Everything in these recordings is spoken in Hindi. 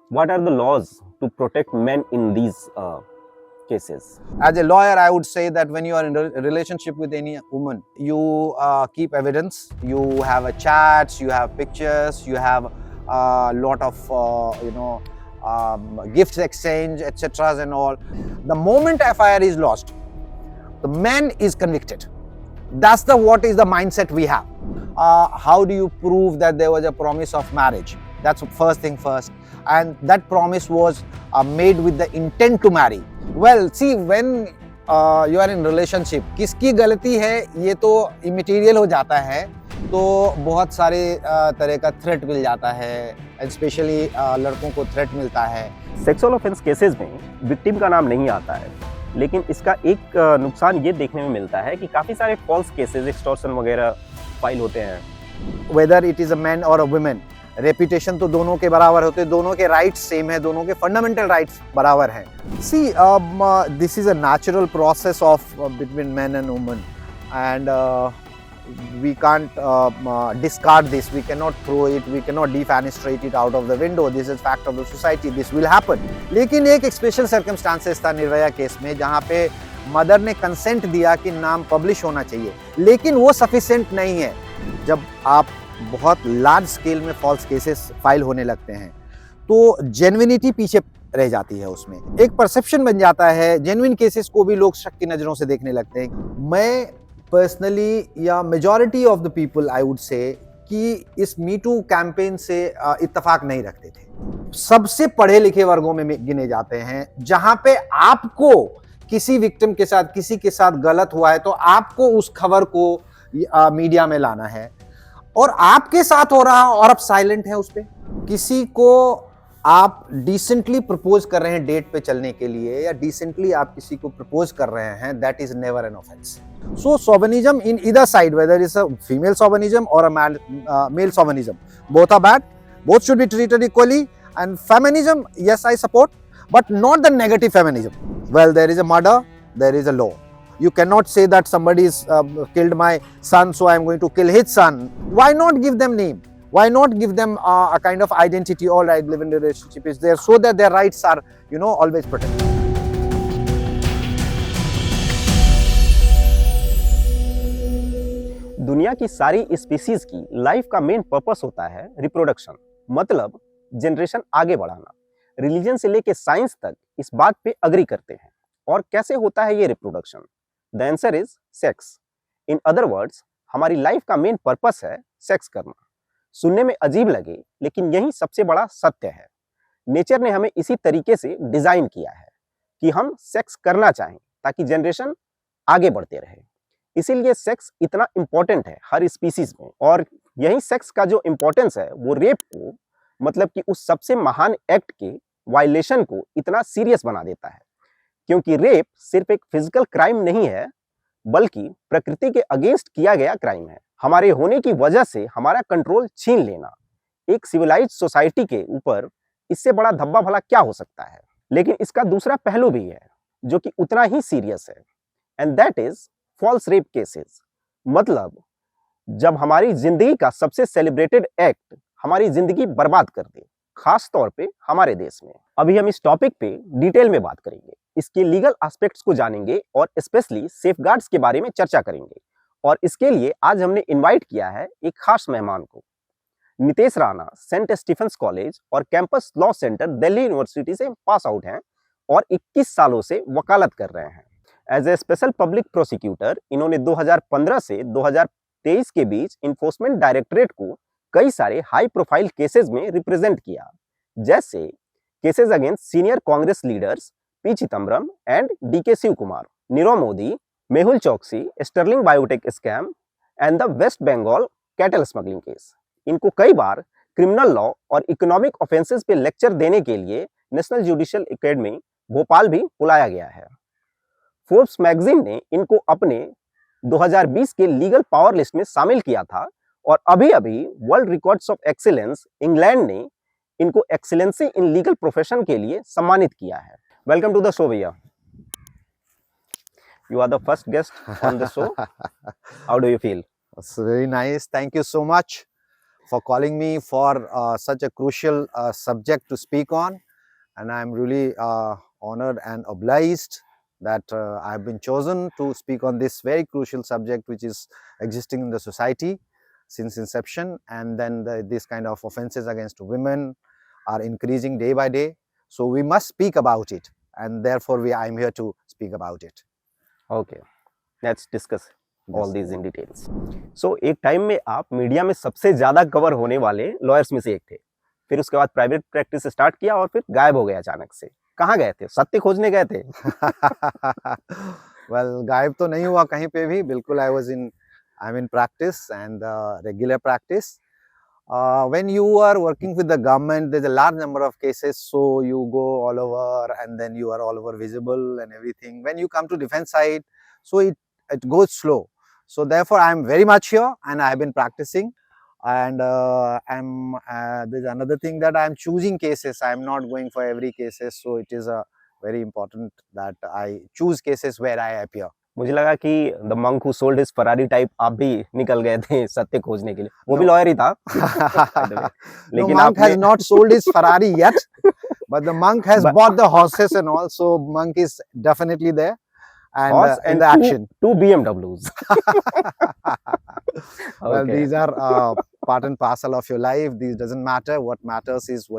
What are the laws to protect men in these cases? As a lawyer, I would say that when you are in a relationship with any woman, you keep evidence, you have a chats, you have pictures, you have a lot of gifts exchange, etc. and all. The moment FIR is lost, the man is convicted. That's what is the mindset we have. How do you prove that there was a promise of marriage? That's first thing first. And that promise was made with the intent to marry. Well, see, when you are in relationship, किसकी गलती है ये तो इमेटीरियल हो जाता है, तो बहुत सारे तरह का थ्रेट मिल जाता है, स्पेशली लड़कों को थ्रेट मिलता है. सेक्सुअल ऑफेंस केसेस में विक्टिम का नाम नहीं आता है, लेकिन इसका एक नुकसान ये देखने में मिलता है कि काफ़ी सारे फॉल्स केसेस, एक्सटॉर्शन वगैरह फाइल होते हैं. Whether it is a man और अ वुमेन, रेपुटेशन तो दोनों के बराबर होते हैं, दोनों के राइट्स सेम है, दोनों के फंडामेंटल राइट्स बराबर हैं. See, this is a natural process of between man and woman, and we can't discard this, we cannot throw it, we cannot defenestrate it out of the window. This is fact of the society, this will happen. लेकिन एक स्पेशल सर्कमस्टांसेस था निर्भया केस में, जहाँ पे मदर ने कंसेंट दिया कि नाम पब्लिश होना चाहिए, लेकिन वो सफिशिएंट नहीं है. जब आप बहुत लार्ज स्केल में फॉल्स केसेस फाइल होने लगते हैं तो जेन्युइनिटी पीछे रह जाती है. उसमें एक परसेप्शन बन जाता है, जेन्युइन केसेस को भी लोग शक की नजरों से देखने लगते हैं. मैं पर्सनली या majority of the people I would say कि इस मी टू कैंपेन से इत्तेफाक नहीं रखते थे. सबसे पढ़े लिखे वर्गों में गिने जाते हैं, जहां पे आपको किसी विक्टिम के साथ, किसी के साथ गलत हुआ है तो आपको उस खबर को मीडिया में लाना है, और आपके साथ हो रहा और आप साइलेंट हैं उस पे. किसी को आप डिसेंटली प्रपोज कर रहे हैं डेट पे चलने के लिए, या डिसेंटली आप किसी को प्रपोज कर रहे हैं, that is never an offence. So chauvinism in either side, whether is a female chauvinism और a male chauvinism, both are bad, both should be treated equally. And feminism, yes, I support, but not the negative feminism. Well, there is a murder, there is a law. You cannot say that somebody is killed my son, so I am going to kill his son. Why not give them name? Why not give them a kind of identity? All right, live in relationship is there, so that their rights are, always protected. दुनिया की सारी स्पीसीज की लाइफ का मेन पर्पस होता है रिप्रोडक्शन, मतलब जनरेशन आगे बढ़ाना. रिलीजन से लेके साइंस तक इस बात पे अग्री करते हैं. और कैसे होता है ये reproduction? The answer is sex. In other words, हमारी लाइफ का मेन पर्पस है सेक्स करना. सुनने में अजीब लगे, लेकिन यही सबसे बड़ा सत्य है. नेचर ने हमें इसी तरीके से डिजाइन किया है कि हम सेक्स करना चाहें ताकि जनरेशन आगे बढ़ते रहे. इसीलिए सेक्स इतना इंपॉर्टेंट है हर स्पीसीज में. और यही सेक्स का जो इंपॉर्टेंस है वो रेप को, मतलब कि उस सबसे महान एक्ट के वायलेशन को इतना सीरियस बना देता है. क्योंकि रेप सिर्फ एक फिजिकल क्राइम नहीं है, बल्कि प्रकृति के अगेंस्ट किया गया क्राइम है. हमारे होने की वजह से हमारा कंट्रोल छीन लेना. एक सिविलाइज्ड सोसाइटी के ऊपर इससे बड़ा धब्बा भला क्या हो सकता है? लेकिन इसका दूसरा पहलू भी है जो कि उतना ही सीरियस है, and that is false rape cases. मतलब जब हमारी जिंदगी का सबसे सेलिब्रेटेड एक्ट हमारी जिंदगी बर्बाद कर दे, खास तौर पे हमारे देश में. अभी हम इस टॉपिक पे डिटेल में बात करेंगे, इसके लीगल एस्पेक्ट्स को जानेंगे और स्पेशली सेफगार्ड्स के बारे में चर्चा करेंगे. और इसके लिए आज हमने इनवाइट किया है एक खास मेहमान को. Nitesh Rana saint Stephen's college और campus law centre Delhi university से पास आउट हैं और 21 सालों से वकालत कर रहे हैं. As a special public prosecutor इन्होंने 2015 से 2023 के बीच इन्फोर्समेंट डायरेक्टरेट को कई सारे हाई प्रोफाइल केसेस में रिप्रेजेंट किया, जैसे cases against senior Congress leaders P Chidambaram and DK Shiv Kumar, Nirav Modi, Mehul Choksi, Sterling Biotech scam and the West Bengal cattle smuggling case. इनको कई बार क्रिमिनल लॉ और इकोनॉमिक ऑफेंसेस पे लेक्चर देने के लिए नेशनल जुडिशियल एकेडमी भोपाल भी बुलाया गया है. फोर्ब्स मैगजीन ने इनको अपने 2020 के लीगल पावर लिस्ट में शामिल किया था, और अभी अभी world records of excellence England ने इनको एक्सीलेंसी इन लीगल प्रोफेशन के लिए सम्मानित किया है. वेलकम टू द शो भैया. You are the first guest on the show. How do you feel? It's very nice. Thank you so much. for calling me for such a crucial subject to speak on, and I'm really honored and obliged that I've been chosen to speak on this very crucial subject which is existing in the society since inception, and then this kind of offenses against women are increasing day by day, so we must speak about it, and therefore I'm here to speak about it. Okay, let's discuss all Yes. These in details. So एक टाइम में आप मीडिया में सबसे ज्यादा कवर होने वाले लॉयर्स में से एक थे, फिर उसके बाद प्राइवेट प्रैक्टिस स्टार्ट किया और फिर गायब हो गए अचानक से। कहाँ गए थे? सत्य खोजने गए थे? Well, गायब तो नहीं हुआ कहीं पे भी, बिल्कुल I'm in practice and regular practice. When you are working with the government, there's a large number of cases, so you go all over and then you are all over visible and everything. When you come to defense side, so it goes slow. So therefore, I'm very much here and I have been practicing. And there's another thing that I'm choosing cases. I'm not going for every cases, so it is very important that I choose cases where I appear. मुझे लगा कि the monk who sold his Ferrari type आप भी निकल गए थे सत्य खोजने के लिए। वो भी No. लॉयर ही था। No, लेकिन monk has आपने not sold his Ferrari yet, but the monk has But- bought the horses and all. So monk is definitely there and horse in and the action. two BMWs. Well, Okay. these are part and parcel of your life. These doesn't matter. What matters is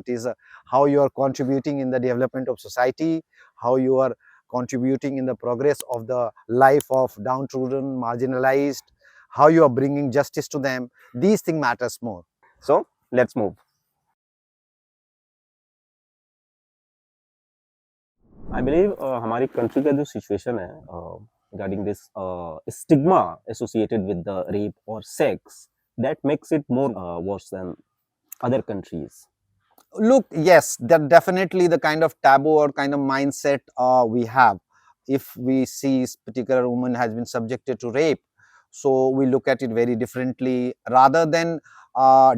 how you are contributing in the development of society, how you are contributing in the progress of the life of downtrodden, marginalized, how you are bringing justice to them. These things matters more. So let's move. I believe हमारी कंट्री का जो सिचुएशन है regarding this stigma associated with the rape or sex that makes it more worse than other countries. Look, yes, that definitely the kind of taboo or kind of mindset we have. If we see particular woman has been subjected to rape, so we look at it very differently. Rather than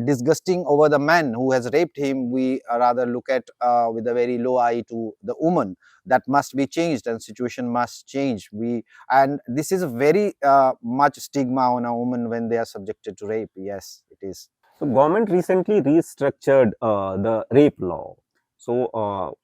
disgusting over the man who has raped him, we rather look at with a very low eye to the woman. That must be changed, and situation must change. And this is a very much stigma on a woman when they are subjected to rape. Yes, it is. So government recently restructured the rape law. So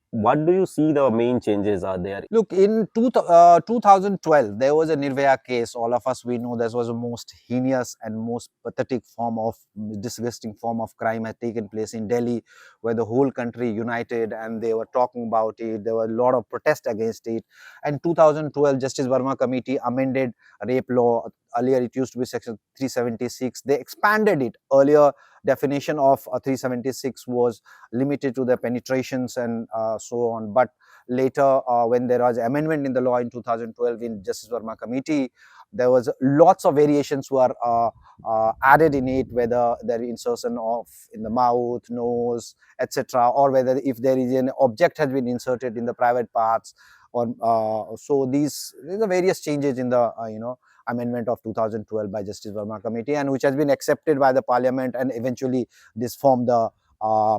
what do you see the main changes are there? Look, in 2012, there was a Nirvaya case. All of us, we know this was the most heinous and most pathetic form of disgusting form of crime had taken place in Delhi, where the whole country united and they were talking about it. There were a lot of protest against it. And 2012, Justice Verma Committee amended rape law. Earlier, it used to be section 376. They expanded it. Earlier definition of 376 was limited to the penetrations and so on. But later, when there was amendment in the law in 2012 in Justice Verma Committee, there was lots of variations were added in it, whether there is insertion of in the mouth, nose, etc., or whether if there is an object has been inserted in the private parts. Or so these are the various changes in the amendment of 2012 by Justice Verma Committee, and which has been accepted by the Parliament, and eventually this formed the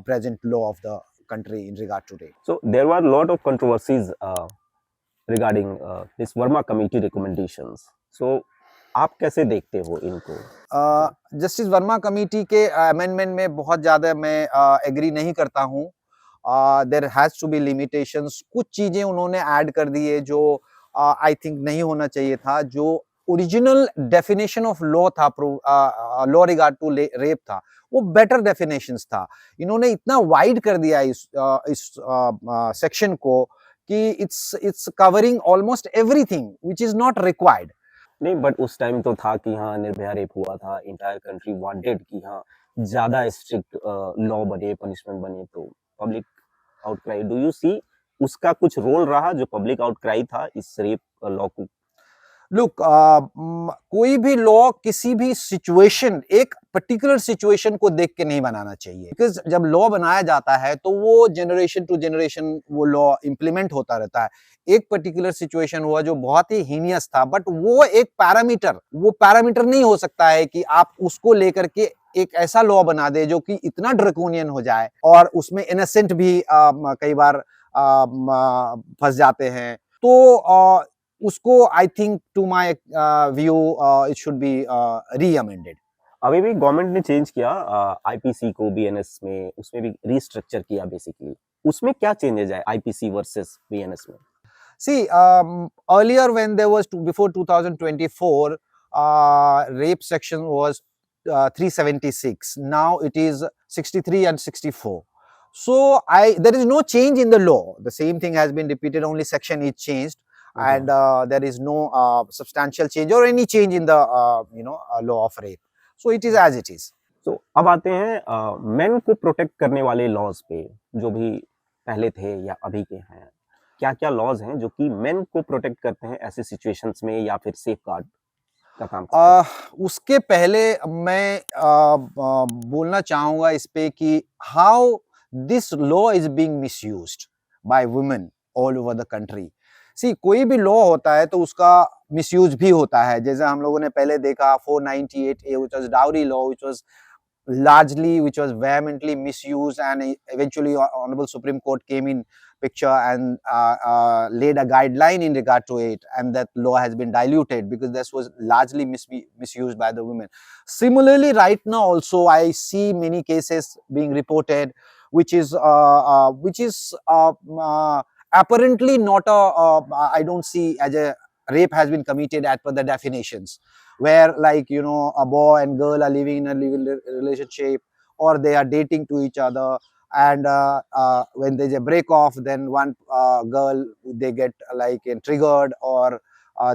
present law of the country in regard to rape. So there were a lot of controversies regarding this Verma Committee recommendations. So आप कैसे देखते हो इनको? जस्टिस वर्मा कमेटी के अमेंडमेंट में बहुत ज़्यादा मैं एग्री नहीं करता हूँ. There has to be limitations. कुछ चीज़ें उन्होंने ऐड कर दी है जो आई थिंक नहीं होना चाहिए था. जो ओरिजिनल डेफिनेशन ऑफ लॉ था, लॉ रिगार्ड टू रेप था, वो बेटर डेफिनेशंस था. इन्होंने इतना वाइड कर दिया इस सेक्शन को कि it's covering almost everything which is not required. नहीं, बट उस टाइम तो था कि हाँ निर्भया रेप हुआ था, इंटायर कंट्री वांटेड कि हाँ ज्यादा स्ट्रिक्ट लॉ बने, पनिशमेंट बने, तो public outcry. Do you see उसका कुछ रोल रहा जो पब्लिक आउटक्राई था इस रेप लॉ को? लुक, कोई भी लॉ किसी भी सिचुएशन, एक पर्टिकुलर सिचुएशन को देख के नहीं बनाना चाहिए. बिकॉज जब लॉ बनाया जाता है तो वो जनरेशन टू जनरेशन वो लॉ इंप्लीमेंट होता रहता है. एक पर्टिकुलर सिचुएशन हुआ जो बहुत ही हीनियस था, बट वो एक पैरामीटर नहीं हो सकता है कि आप उसको लेकर के एक ऐसा लॉ बना दे जो कि इतना ड्रैकोनियन हो जाए और उसमें इनोसेंट भी कई बार फंस जाते हैं. तो उसको I think to my view it should be re amended. अभी भी गवर्नमेंट ने चेंज किया आईपीसी को बीएनएस में, उसमें भी रीस्ट्रक्चर किया बेसिकली। उसमें क्या चेंजेस है आईपीसी वर्सेस बीएनएस में? See, earlier when there was before 2024, rape section was 376. Now it is 63 and 64. So there is no change in the law. The same thing has been repeated. Only section is changed, and there is no substantial change or any change in the law of rape. So it is as it is. तो अब आते हैं मेन को प्रोटेक्ट करने वाले लॉज पे, जो भी पहले थे या अभी के हैं। क्या क्या लॉज हैं जो कि मेन को प्रोटेक्ट करते हैं ऐसे सिचुएशंस में या फिर सेफ गार्ड का काम करते हैं? उसके पहले मैं बोलना चाहूंगा इस पे कि how this law is being misused by women all over the country. See, कोई भी लॉ होता है तो उसका मिसयूज भी होता है। जैसे हम लोगों ने पहले देखा 498A, which was dowry law, which was vehemently misused, and eventually Honorable Supreme Court came in picture and laid a guideline in regard to it, and that law has been diluted because this was largely misused by the women. Similarly, right now also I see many cases being reported which is apparently not I don't see as a rape has been committed as per the definitions, where a boy and girl are living in a relationship, or they are dating to each other, and when there's a break off, then one girl, they get triggered, or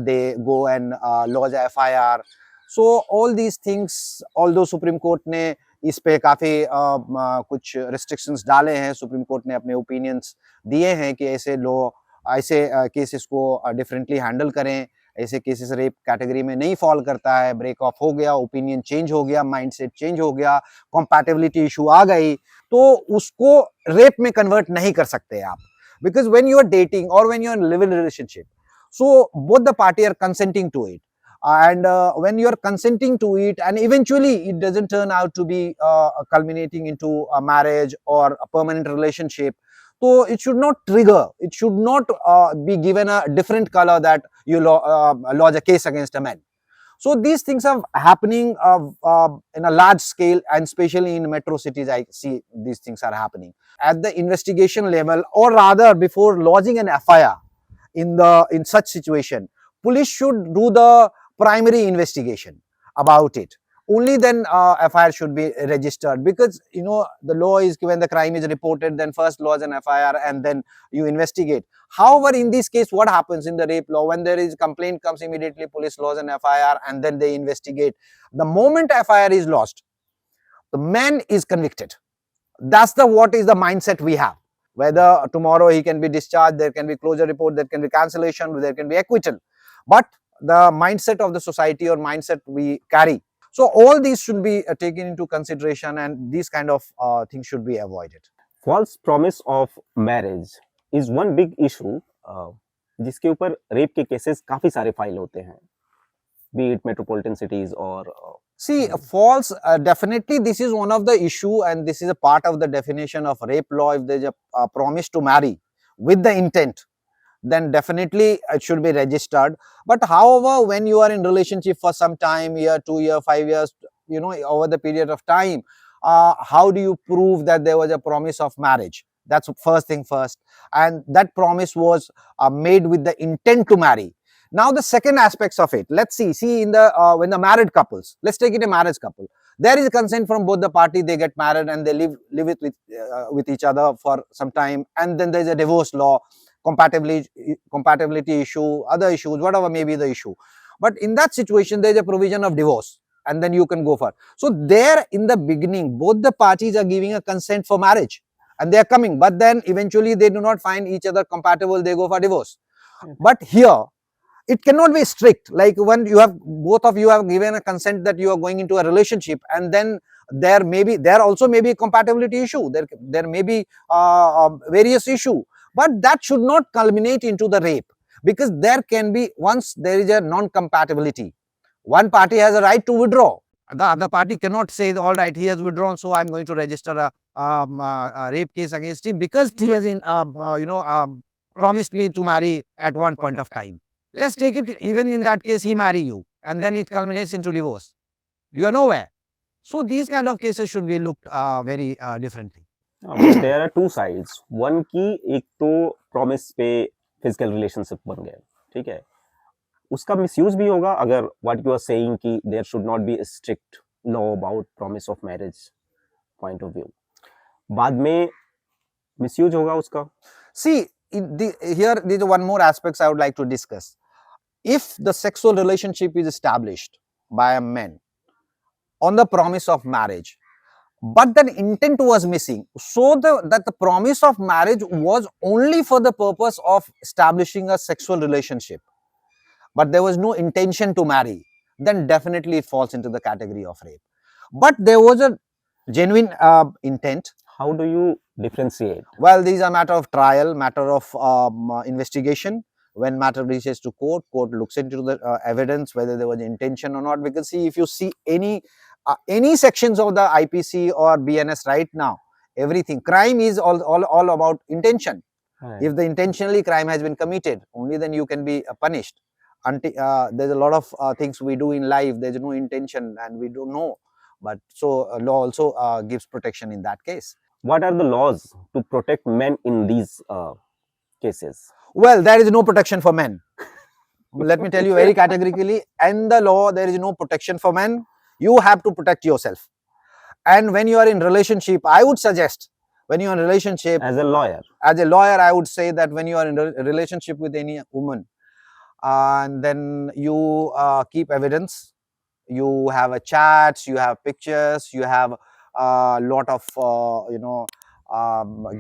they go and lodge a FIR. So all these things, although Supreme Court ने इस पे काफी कुछ restrictions डाले हैं, सुप्रीम कोर्ट ने अपने ओपिनियंस दिए हैं कि ऐसे केसेस को डिफरेंटली हैंडल करें, ऐसे केसेस रेप कैटेगरी में नहीं फॉल करता है। ब्रेक ऑफ हो गया, ओपिनियन चेंज हो गया, माइंडसेट चेंज हो गया, कंपैटिबिलिटी इशू आ गई, तो उसको रेप में कन्वर्ट नहीं कर सकते आप, because when you are dating और when you are in live in relationship, so both the party are consenting to it, and when you are consenting to it and eventually it doesn't turn out to be culminating into a marriage or a permanent relationship, so it should not trigger, it should not be given a different color that you lodge a case against a man. So these things are happening in a large scale, and especially in metro cities I see these things are happening at the investigation level, or rather before lodging an FIR in such situation, police should do the primary investigation about it. Only then FIR should be registered, because the law is when the crime is reported, then first lodge an FIR and then you investigate. However, in this case, what happens in the rape law, when there is complaint comes, immediately police lodge an FIR and then they investigate. The moment FIR is lodged, the man is convicted. That's what is the mindset we have. Whether tomorrow he can be discharged, there can be closure report, there can be cancellation, there can be acquittal, but the mindset of the society or mindset we carry. So all these should be taken into consideration, and these kind of things should be avoided. False promise of marriage is one big issue, जिसके ऊपर रेप के केसेस काफी सारे फाइल होते हैं, be it metropolitan cities or see, false, definitely this is one of the issue, and this is a part of the definition of rape law. If there is a promise to marry with the intent, then definitely it should be registered. But however, when you are in relationship for some time, year, 2 year, 5 years, over the period of time, how do you prove that there was a promise of marriage? That's first thing first, and that promise was made with the intent to marry. Now the second aspects of it, let's see in the when the married couples, let's take it a marriage couple, there is consent from both the parties, they get married and they live it with each other for some time, and then there is a divorce law, compatibility issue, other issues, whatever may be the issue. But in that situation, there is a provision of divorce, and then you can go for. So there in the beginning, both the parties are giving a consent for marriage, and they are coming, but then eventually they do not find each other compatible, they go for divorce. But here, it cannot be strict, like when both of you have given a consent that you are going into a relationship, and then there also may be a compatibility issue, there may be various issue, but that should not culminate into the rape, because there can be, once there is a non-compatibility, one party has a right to withdraw, the other party cannot say, all right, he has withdrawn, so I'm going to register a rape case against him because he has promised me to marry at one point of time. Let's take it, even in that case, he marry you, and then it culminates into divorce. You are nowhere. So these kind of cases should be looked very differently. But there are two sides, one की एक तो प्रॉमिस पे फिजिकल रिलेशनशिप बन गए, ठीक है, उसका मिसयूज भी होगा अगर व्हाट यू आर सेइंग कि there should not be strict law about promise of marriage point of view, बाद में मिसयूज होगा उसका. See, here there is one more aspects I would like to discuss. If the sexual relationship is established by a man on the promise of marriage, but the intent was missing, so that the promise of marriage was only for the purpose of establishing a sexual relationship, but there was no intention to marry, then definitely it falls into the category of rape. But there was a genuine intent. How do you differentiate? Well, these are matter of trial, matter of investigation. When matter reaches to court, court looks into the evidence whether there was intention or not. Because see, if you see any sections of the IPC or BNS right now, everything crime is all about intention. Right. If the intentionally crime has been committed, only then you can be punished. There's a lot of things we do in life. There's no intention and we don't know. But so law also gives protection in that case. What are the laws to protect men in these cases? Well, there is no protection for men. Let me tell you very categorically, in the law, there is no protection for men. You have to protect yourself. And when you are in relationship, I would suggest, when you are in relationship, As a lawyer, I would say that when you are in a relationship with any woman, and then you keep evidence, you have a chats, you have pictures, you have a lot of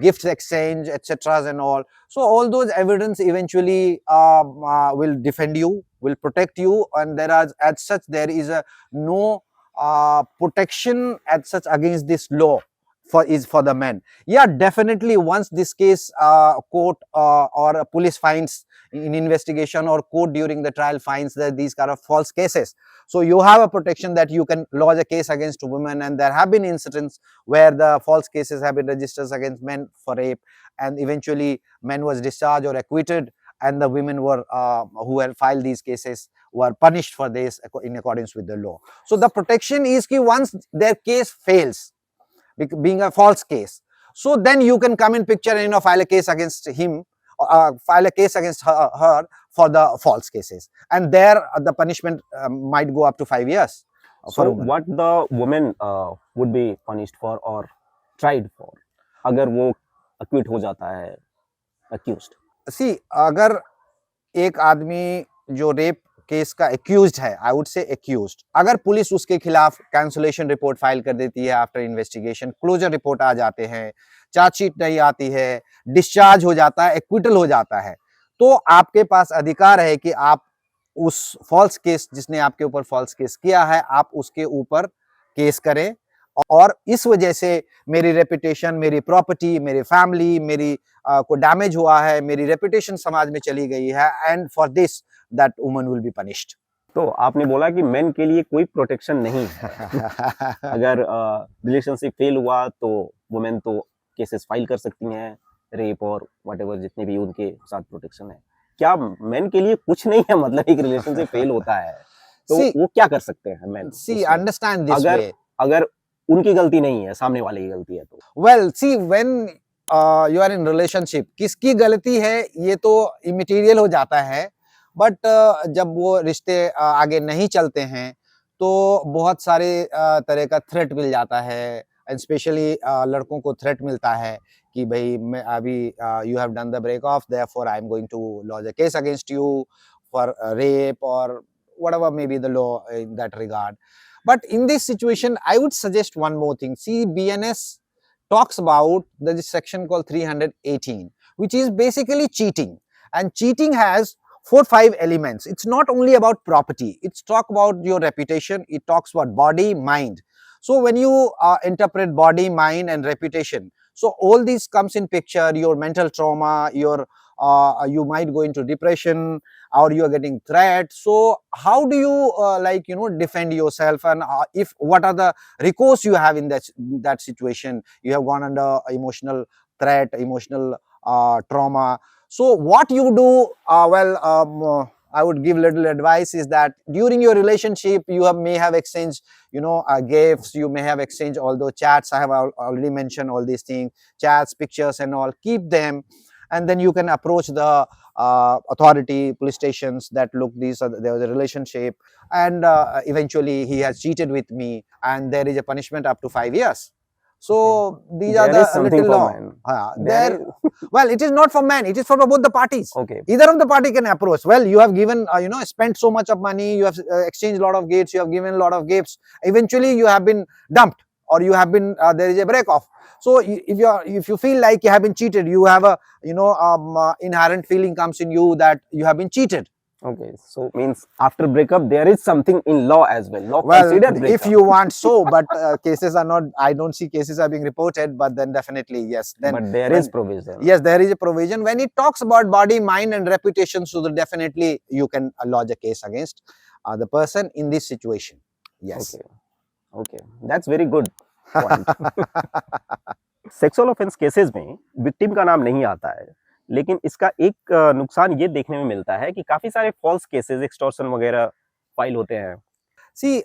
gifts exchange, etc. and all. So all those evidence eventually will defend you, will protect you, and there are as such there is a no protection as such against this law for the men. Yeah, definitely once this case court or a police finds in investigation, or court during the trial finds that these kind of false cases, so you have a protection that you can lodge a case against women. And there have been incidents where the false cases have been registered against men for rape, and eventually men was discharged or acquitted, and the women were who had filed these cases were punished for this in accordance with the law. So the protection is ki once their case fails, being a false case, so then you can come in picture and file a case against him, file a case against her for the false cases, and there the punishment might go up to 5 years. so what the woman would be punished for or tried for अगर वो acquit हो जाता है, accused? See, अगर एक आदमी जो रेप केस का एक्यूज्ड है, आई वुड से एक्यूज्ड, अगर पुलिस उसके खिलाफ कैंसलेशन रिपोर्ट फाइल कर देती है, आफ्टर इन्वेस्टिगेशन क्लोजर रिपोर्ट आ जाते हैं, चार्जशीट नहीं आती है, डिस्चार्ज हो जाता है, एक्विटल हो जाता है, तो आपके पास अधिकार है कि आप उस फॉल्स केस, जिसने आपके ऊपर फॉल्स केस किया है, आप उसके ऊपर केस करें, और इस वजह से मेरी रेपुटेशन, मेरी प्रॉपर्टी, मेरी फैमिली, मेरी को डैमेज हुआ है, मेरी रेपुटेशन समाज में चली गई है, and for this that woman will be punished. तो आपने बोला कि मेन के लिए कोई प्रोटेक्शन नहीं है. अगर रिलेशनशिप फेल हुआ तो वुमेन तो केसेस फाइल कर सकती हैं, रेप और व्हाटएवर जितने भी उनके साथ प्रोटेक्शन है. क्या मेन के लिए कुछ नहीं है? मतलब एक रिलेशनशिप फेल होता है तो वो क्या कर सकते हैं men? See understand this way. अगर उनकी गलती नहीं है, सामने वाले की गलती है तो well see, when you are in relationship, किसकी गलती है ये तो इमैटेरियल हो जाता है, बट जब वो रिश्ते आगे नहीं चलते हैं तो बहुत सारे तरह का थ्रेट मिल जाता है, एंड स्पेशली लड़कों को थ्रेट मिलता है कि भाई मैं अभी you have done the break off, therefore I am going to lodge a case against you for rape और whatever may be the law in that regard. But in this situation, I would suggest one more thing. See, BNS talks about the section called 318, which is basically cheating. And cheating has 4-5 elements. It's not only about property. It's talk about your reputation. It talks about body, mind. So when you interpret body, mind and reputation, so all these comes in picture, your mental trauma, your you might go into depression, or you are getting threat. So how do you defend yourself, and if what are the recourse you have in that situation? You have gone under emotional threat, emotional trauma. So what you do, I would give little advice is that during your relationship, may have exchanged, gifts, you may have exchanged all those chats. I have already mentioned all these things, chats, pictures and all. Keep them, and then you can approach the authority, police stations that look, there was a relationship, and eventually he has cheated with me, and there is a punishment up to 5 years. So these are There is the something little for law. man. There, well, it is not for man, it is for both the parties. Okay. Either of the party can approach. Well, you have given, spent so much of money, you have exchanged a lot of gifts, you have given a lot of gifts. Eventually, you have been dumped, or you have been, there is a break off. So if you feel like you have been cheated, you have a, inherent feeling comes in you that you have been cheated. Okay, so means after breakup there is something in law as well. Law Well, consider breakup. if you want so, but cases are not, I don't see cases are being reported, but then definitely, yes. Then but there is provision. Yes, there is a provision. When it talks about body, mind and reputation, so definitely you can lodge a case against the person in this situation. Yes. Okay, okay, that's very good point. Sexual offence cases में विक्टिम का नाम नहीं आता है, लेकिन इसका एक नुकसान ये देखने में मिलता है कि काफी सारे फॉल्स केसेस, एक्सटॉर्शन वगैरह फाइल होते हैं. सी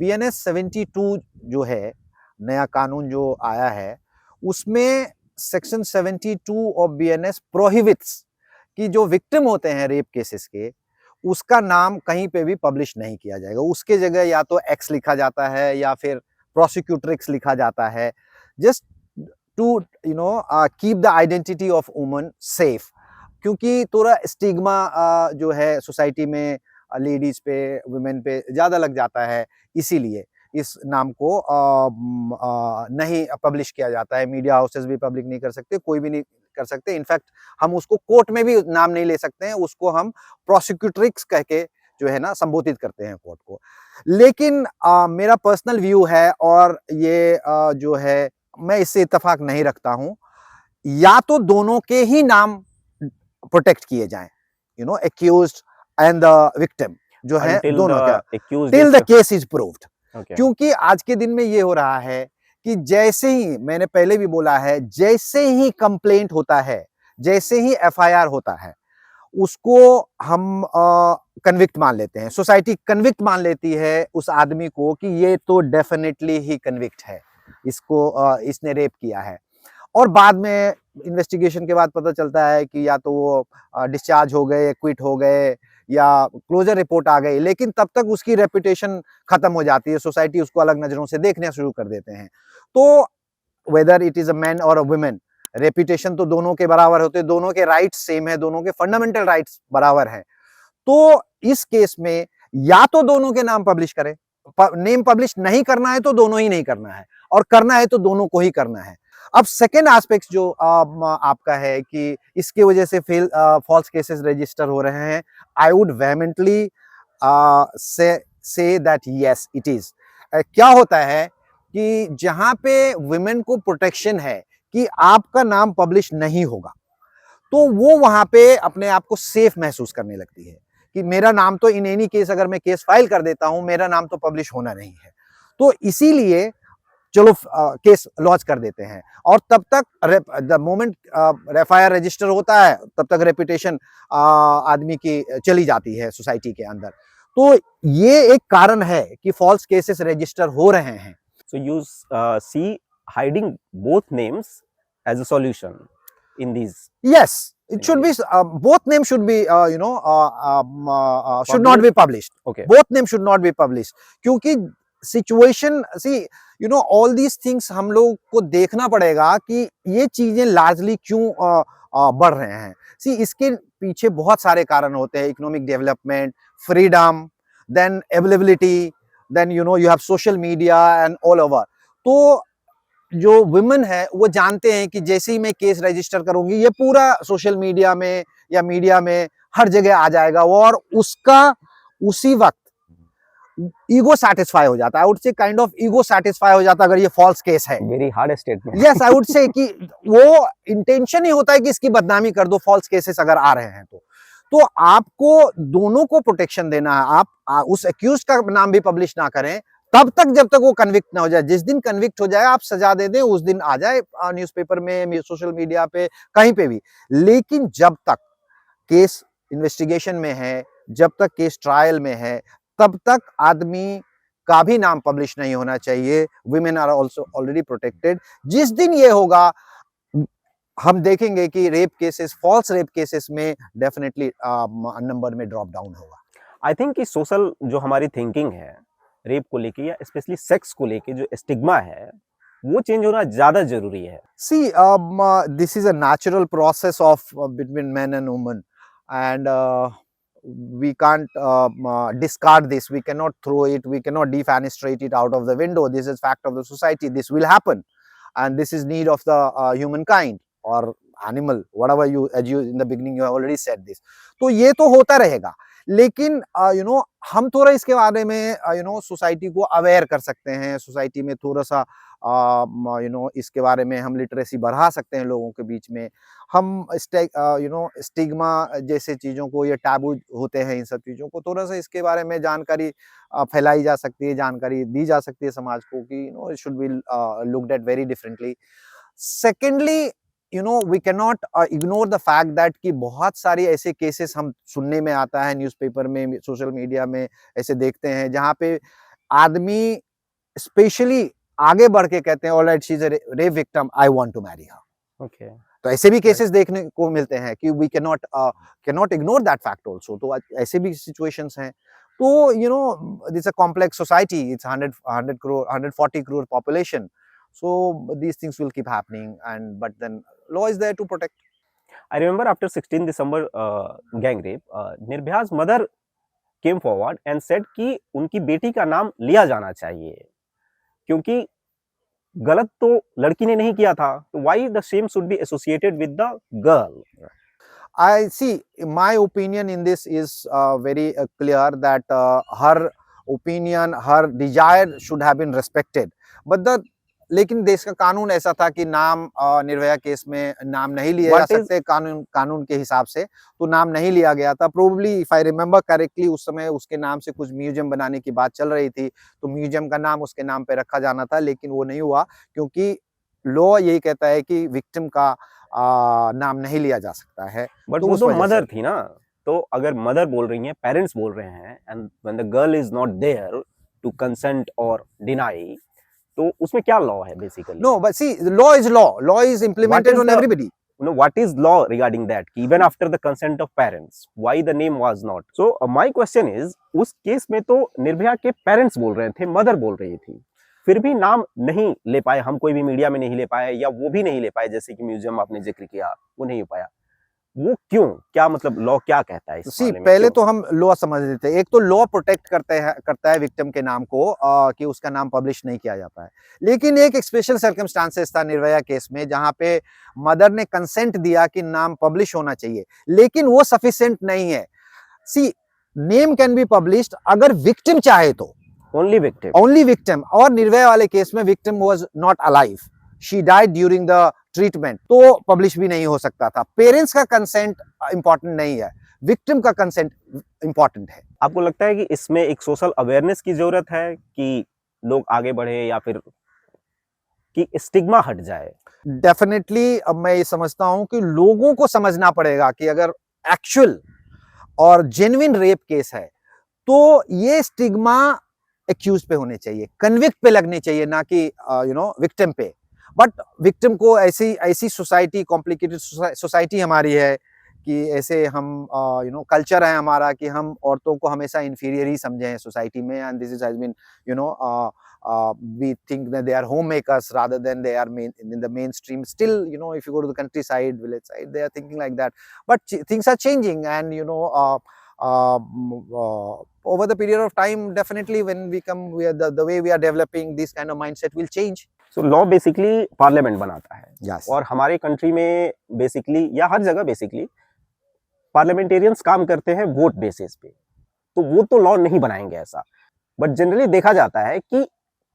BNS 72 जो है, नया कानून जो आया है, उसमें सेक्शन 72 ऑफ BNS प्रोहिबिट्स कि जो विक्टिम होते हैं रेप केसेस के, उसका नाम कहीं पे भी पब्लिश नहीं किया जाएगा. उसके जगह या तो एक्स लिखा जाता है या फिर प्रोसिक्यूटरिक्स लिखा जाता है, just to keep the identity of woman safe. क्योंकि थोड़ा स्टिग्मा जो है सोसाइटी में लेडीज पे, वुमेन पे ज्यादा लग जाता है, इसीलिए इस नाम को नहीं पब्लिश किया जाता है. मीडिया हाउसेस भी पब्लिक नहीं कर सकते, कोई भी नहीं कर सकते. इनफैक्ट हम उसको कोर्ट में भी नाम नहीं ले सकते हैं, उसको हम प्रोसिक्यूटरिक्स कह के जो है ना संबोधित करते हैं कोर्ट को. लेकिन मेरा पर्सनल व्यू है, और ये जो है मैं इससे इत्तेफाक नहीं रखता हूं, या तो दोनों के ही नाम प्रोटेक्ट किए जाएं, एक्यूज्ड एंड द विक्टिम जो है, दोनों का, till the case is proved. क्योंकि आज के दिन में ये हो रहा है कि जैसे ही, मैंने पहले भी बोला है, जैसे ही कंप्लेंट होता है, जैसे ही FIR होता है, उसको हम कन्विक्ट मान लेते हैं. सोसाइटी कन्विक्ट मान लेती है उस आदमी को कि ये तो डेफिनेटली ही कन्विक्ट है, इसको इसने रेप किया है. और बाद में इन्वेस्टिगेशन के बाद पता चलता है कि या तो वो डिस्चार्ज हो गए, क्विट हो गए, या क्लोजर रिपोर्ट आ गई, लेकिन तब तक उसकी रेपुटेशन खत्म हो जाती है. सोसाइटी उसको अलग नजरों से देखना शुरू कर देते हैं. तो whether it is a man और अ वुमेन, रेपुटेशन तो दोनों के बराबर होते हैं, दोनों के राइट्स सेम है, दोनों के फंडामेंटल राइट्स बराबर हैं. तो इस केस में या तो दोनों के नाम पब्लिश करें, नेम पब्लिश नहीं करना है तो दोनों ही नहीं करना है, और करना है तो दोनों को ही करना है. अब सेकेंड एस्पेक्ट जो आपका है कि इसकी वजह से फॉल्स केसेस रजिस्टर हो रहे हैं, I would वेहेमेंटली say that yes it is. क्या होता है कि जहां पे वुमेन को प्रोटेक्शन है कि आपका नाम पब्लिश नहीं होगा, तो वो वहां पे अपने आप को सेफ महसूस करने लगती है कि मेरा नाम तो इन एनी केस, अगर मैं केस फाइल कर देता हूं, मेरा नाम तो पब्लिश होना नहीं है. तो इसीलिए चलो केस लॉन्च कर देते हैं, और तब तक द मोमेंट FIR रजिस्टर होता है, तब तक रेपुटेशन आदमी की चली जाती है सोसाइटी के अंदर. तो ये एक कारण है कि फॉल्स केसेस रजिस्टर हो रहे हैं. So you see hiding both names as a solution in these. Yes, it should be both names should be should not be published. Okay. Both names should not be published. क्योंकि situation, see all these things हम लोग को देखना पड़ेगा कि ये चीजें लार्जली क्यों बढ़ रहे हैं. सी इसके पीछे बहुत सारे कारण होते हैं. Economic development, freedom, then availability, then you have social media and all over. तो जो वुमेन है वो जानते हैं कि जैसे ही मैं केस रजिस्टर करूंगी, ये पूरा सोशल मीडिया में या मीडिया में हर जगह आ जाएगा, और उसका उसी वक्त ईगो सैटिस्फाई हो जाता है. I would say kind of ego satisfy हो जाता है अगर ये फॉल्स केस है. Very hard statement. Yes, I would say कि वो इंटेंशन ही होता है कि इसकी बदनामी कर दो, फॉल्स केसेस अगर आ रहे हैं तो आपको दोनों को प्रोटेक्शन देना है. आप उस एक्यूज्ड का नाम भी पब्लिश ना करें तब तक जब तक वो कन्विक्ट ना हो जाए. जिस दिन कन्विक्ट हो जाए, आप सजा दे दें, उस दिन आ जाए न्यूज़पेपर में, सोशल मीडिया पे, कहीं पे भी. लेकिन जब तक केस इन्वेस्टिगेशन में है, जब तक केस ट्रायल में है तब तक आदमी का भी नाम पब्लिश नहीं होना चाहिए। Women are also already protected. जिस दिन ये होगा हम देखेंगे कि rape cases, false rape cases में डेफिनेटली नंबर में ड्रॉप डाउन होगा। आई थिंक कि सोशल जो हमारी थिंकिंग है रेप को लेके या स्पेशली सेक्स को लेके जो स्टिग्मा है वो चेंज होना ज्यादा जरूरी है। See, this is a natural process of between men and women, and we can't discard this. We cannot throw it. We cannot defenestrate it out of the window. This is fact of the society. This will happen, and this is need of the humankind or animal, whatever you, as you in the beginning you have already said this. तो ये तो होता रहेगा, लेकिन हम थोड़ा इसके बारे में सोसाइटी को अवेयर कर सकते हैं। सोसाइटी में थोड़ा सा इसके बारे में हम लिटरेसी बढ़ा सकते हैं लोगों के बीच में। हम स्टिग्मा जैसे चीज़ों को, ये टैबू होते हैं इन सब चीज़ों को, थोड़ा सा इसके बारे में जानकारी फैलाई जा सकती है, जानकारी दी जा सकती है समाज को कि it should be looked at very differently. Secondly we cannot ignore the fact that कि बहुत सारी ऐसे केसेस हम सुनने में आता है, न्यूज़पेपर में, सोशल मीडिया में ऐसे देखते हैं जहाँ पे आदमी स्पेशली आगे बढ़ के कहते हैं alright she is a rape victim, I want to marry her. Okay, तो ऐसे भी केसेस देखने को मिलते हैं कि we cannot ignore that fact also. तो ऐसे भी सिचुएशंस हैं। तो this a complex society, it's 100 crore 140 crore population, so these things will keep happening, and but then law is there to protect. I remember after 16 December gang rape, Nirbhaya's mother came forward and said कि उनकी बेटी का नाम लिया जाना चाहिए क्योंकि गलत तो लड़की ने नहीं किया था, तो why the shame should be associated with the girl? I see, my opinion in this is very clear that her opinion, her desire should have been respected, but लेकिन देश का कानून ऐसा था कि नाम निर्भया केस में नाम नहीं लिए जा सकते कानून के हिसाब से, तो नाम नहीं लिया गया था। Probably if I remember correctly उस समय उसके नाम से कुछ म्यूजियम बनाने की बात चल रही थी, तो म्यूजियम का नाम उसके नाम पे रखा जाना था, लेकिन वो नहीं हुआ क्योंकि लॉ यही कहता है कि विक्टिम का नाम नहीं लिया जा सकता है। बट वो तो मदर थी ना, तो अगर मदर बोल रही है, पेरेंट्स बोल रहे हैं, and when the girl is not there to consent और डिनाई, तो उसमें क्या लॉ है basically? No, but see law is implemented on everybody. No, what is law regarding that? Even after the consent of parents, why the name was not? So my question is, उस केस में तो निर्भया के पेरेंट्स बोल रहे थे, मदर बोल रही थी, फिर भी नाम नहीं ले पाए, हम कोई भी मीडिया में नहीं ले पाए, या वो भी नहीं ले पाए, जैसे कि म्यूजियम आपने जिक्र किया वो नहीं हो पाया, वो क्यों? क्या मतलब लॉ क्या कहता है इस बारे में? पहले तो हम लॉ समझ लेते हैं। एक तो लॉ प्रोटेक्ट करता है विक्टिम के नाम को कि उसका नाम पब्लिश नहीं किया जाता है, लेकिन एक स्पेशल सर्कमस्टांसेस था निर्भया केस में जहां पे मदर ने कंसेंट दिया कि नाम पब्लिश होना चाहिए, लेकिन वो सफिशिएंट नहीं है। See name can be published अगर विक्टिम चाहे तो, ओनली विक्टिम। और निर्भया वाले केस में victim was not alive, she died during the treatment, तो पब्लिश भी नहीं हो सकता था। पेरेंट्स का कंसेंट इंपॉर्टेंट नहीं है, विक्टिम का कंसेंट इंपॉर्टेंट है। आपको लगता है कि इसमें एक सोशल अवेयरनेस की जरूरत है कि लोग आगे बढ़े, या फिर कि स्टिग्मा हट जाए? डेफिनेटली अब मैं ये समझता हूं कि लोगों को समझना पड़ेगा कि अगर एक्चुअल और जेन्युइन रेप केस है तो ये स्टिग्मा एक्यूज पे होने चाहिए, कन्विक्ट पे लगने चाहिए, ना कि विक्टिम पे। बट विक्टिम को ऐसी सोसाइटी, कॉम्प्लिकेटेड सोसाइटी हमारी है कि ऐसे हम कल्चर है हमारा कि हम औरतों को हमेशा इंफीरियर ही समझे हैं सोसाइटी में, and this is has been we think that they are homemakers rather than they are in the mainstream. Still, if you go to the countryside, village side, they are thinking like that. But things are changing, and over the period of time, definitely when the way we are developing, this kind of mindset will change. So law basically parliament बनाता है। Yes. और हमारे कंट्री में बेसिकली, या हर जगह बेसिकली, पार्लियामेंटेरियंस काम करते हैं वोट बेसिस पे, तो वो तो लॉ नहीं बनाएंगे ऐसा। बट जनरली देखा जाता है कि